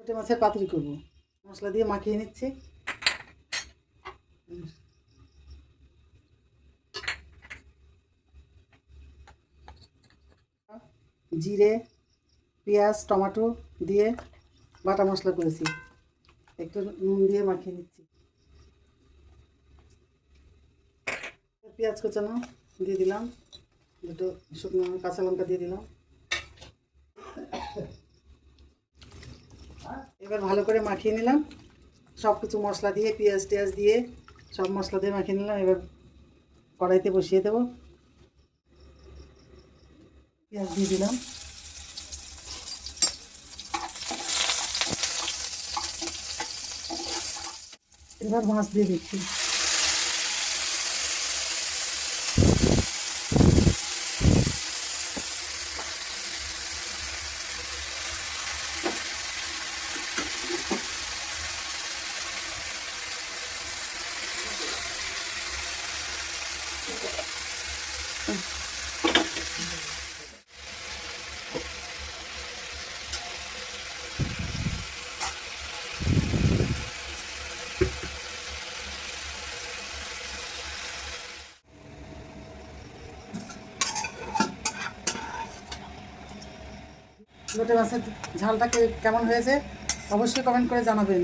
লোটে মাছের পাতুরি করব। মশলা দিয়ে মাখিয়ে নিচ্ছি। জিরে, পেঁয়াজ, টমেটো দিয়ে বাটা মশলা করেছি, একটু নুন দিয়ে মাখিয়ে নিচ্ছি। পেঁয়াজ কুচানো দিয়ে দিলাম, দুটো শুকনো কাঁচা লঙ্কা দিয়ে দিলাম। এবার ভালো করে মাখিয়ে নিলাম, সব কিছু মশলা দিয়ে পেঁয়াজ টেয়াজ দিয়ে সব মশলা দিয়ে মাখিয়ে নিলাম। এবার কড়াইতে বসিয়ে দেবো, পেঁয়াজ দিয়ে দিলাম। এবার মাছ দিয়ে দিচ্ছি। লোটে মাছের ঝালটা কেমন হয়েছে অবশ্যই কমেন্ট করে জানাবেন।